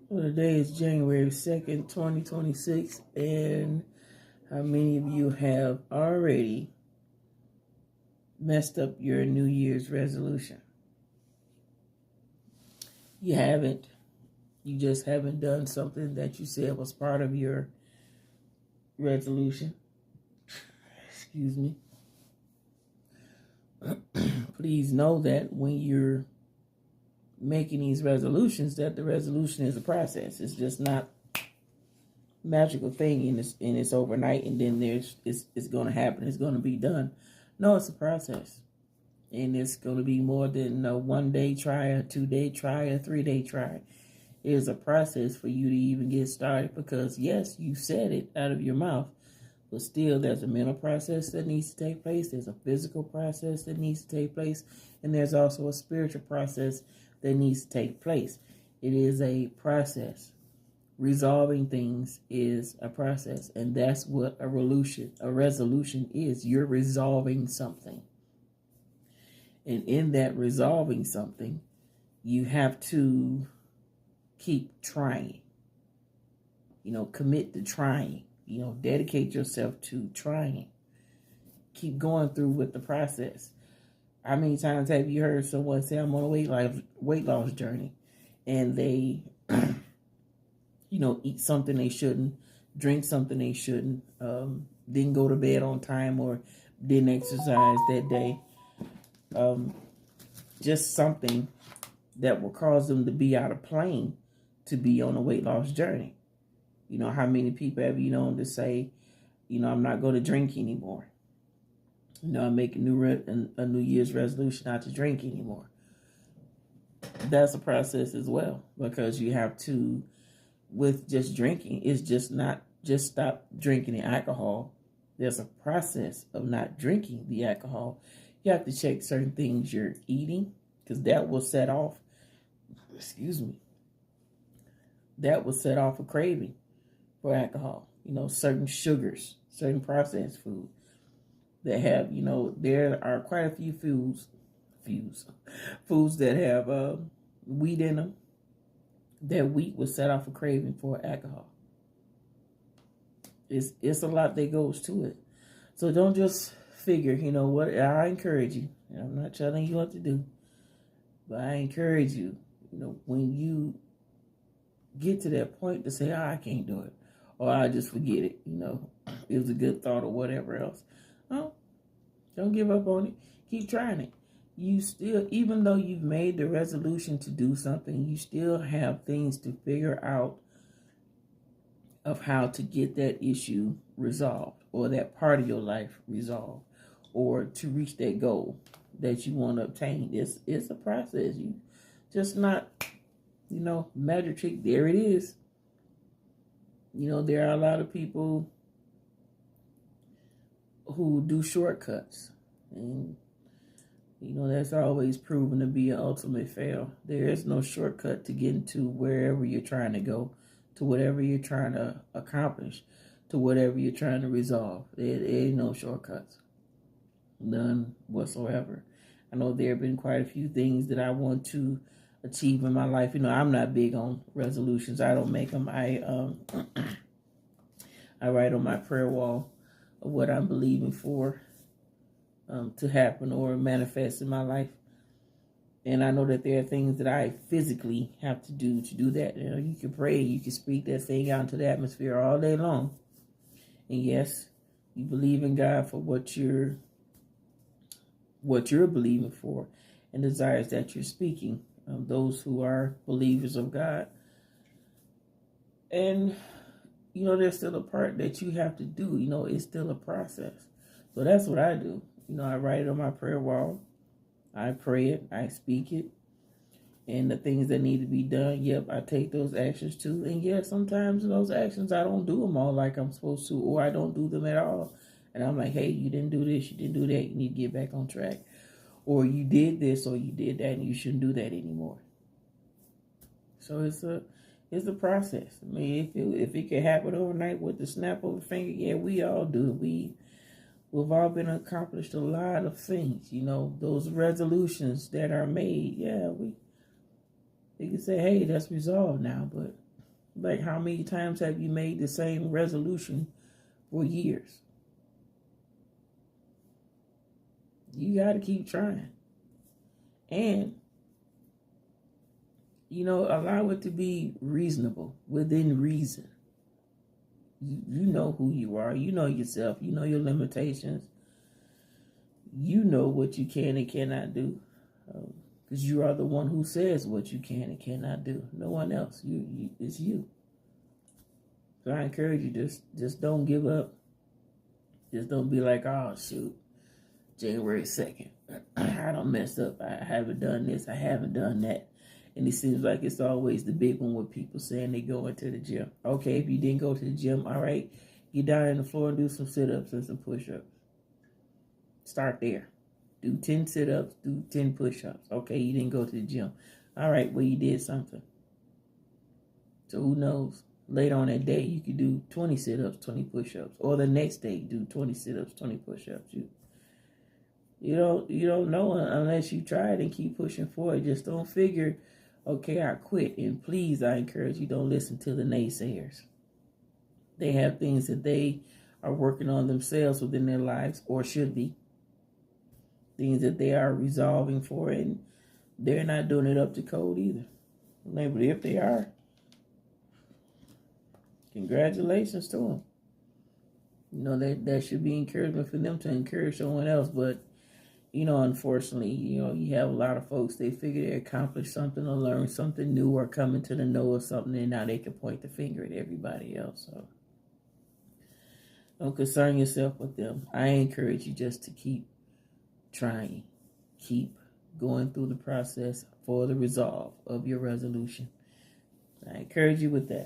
Well, today is January 2nd, 2026, and how many of you have already messed up your New Year's resolution? You haven't. You just haven't done something that you said was part of your resolution. Excuse me. Please know that when you're making these resolutions, that the resolution is a process. It's just not magical thing and it's overnight and then it's going to happen. It's going to be done. No, it's a process. And it's going to be more than a 1 day try, a 2 day try, a 3 day try. It is a process for you to even get started because, yes, you said it out of your mouth, but still there's a mental process that needs to take place. There's a physical process that needs to take place. And there's also a spiritual process that needs to take place. It is a process. Resolving things is a process. And that's what a resolution is. You're resolving something. And in that resolving something, you have to keep trying. Commit to trying. Dedicate yourself to trying. Keep going through with the process. How many times have you heard someone say, I'm on a weight loss journey, and they, eat something they shouldn't, drink something they shouldn't, didn't go to bed on time or didn't exercise that day. Just something that will cause them to be out of plane to be on a weight loss journey. How many people have you known to say, I'm not going to drink anymore. I'm making a New Year's resolution not to drink anymore. That's a process as well, because you have to, with just drinking, it's just not just stop drinking the alcohol. There's a process of not drinking the alcohol. You have to check certain things you're eating, because that will set off, that will set off a craving for alcohol. Certain sugars, certain processed food that have, there are quite a few foods that have wheat in them. That wheat will set off a craving for alcohol. It's a lot that goes to it. So don't just figure, what, I encourage you. I'm not telling you what to do, but I encourage you, when you get to that point to say, I can't do it, or I just forget it, it was a good thought or whatever else. No, don't give up on it. Keep trying it. You still, even though you've made the resolution to do something, you still have things to figure out of how to get that issue resolved, or that part of your life resolved, or to reach that goal that you want to obtain. It's a process. You just not, magic trick. There it is. There are a lot of people who do shortcuts, and that's always proven to be an ultimate fail. There is no shortcut to getting to wherever you're trying to go, to whatever you're trying to accomplish, to whatever you're trying to resolve. There ain't no shortcuts, none whatsoever. I know there have been quite a few things that I want to achieve in my life. I'm not big on resolutions. I don't make them. I write on my prayer wall of what I'm believing for to happen or manifest in my life. And I know that there are things that I physically have to do that. You can pray, you can speak that thing out into the atmosphere all day long. And yes, you believe in God for what you're believing for and desires that you're speaking. Those who are believers of God. And there's still a part that you have to do. It's still a process. So that's what I do. I write it on my prayer wall. I pray it. I speak it. And the things that need to be done, yep, I take those actions too. And yes, sometimes those actions, I don't do them all like I'm supposed to, or I don't do them at all. And I'm like, hey, you didn't do this, you didn't do that, you need to get back on track. Or you did this, or you did that, and you shouldn't do that anymore. So it's a process. I mean, if it can happen overnight with the snap of a finger, yeah, we all do. We've all been accomplished a lot of things. Those resolutions that are made, yeah, we can say, hey, that's resolved now, but Like, how many times have you made the same resolution for years? You got to keep trying. And, allow it to be reasonable, within reason. You know who you are. You know yourself. You know your limitations. You know what you can and cannot do. Because you are the one who says what you can and cannot do. No one else. It's you. So I encourage you, just don't give up. Just don't be like, oh, shoot, January 2nd. I done messed up. I haven't done this. I haven't done that. And it seems like it's always the big one with people saying they go into the gym. Okay, if you didn't go to the gym, all right, get down on the floor and do some sit-ups and some push-ups. Start there. Do 10 sit-ups, do 10 push-ups. Okay, you didn't go to the gym. All right, well, you did something. So who knows? Later on that day, you could do 20 sit-ups, 20 push-ups. Or the next day, do 20 sit-ups, 20 push-ups. You don't know unless you try it and keep pushing forward. Just don't figure, okay, I quit. And please, I encourage you, don't listen to the naysayers. They have things that they are working on themselves within their lives, or should be. Things that they are resolving for, and they're not doing it up to code either. Maybe if they are, congratulations to them. That should be encouragement for them to encourage someone else. But, unfortunately, you have a lot of folks, they figure they accomplished something or learned something new or coming to the know of something, and now they can point the finger at everybody else. So don't concern yourself with them. I encourage you just to keep trying. Keep going through the process for the resolve of your resolution. I encourage you with that.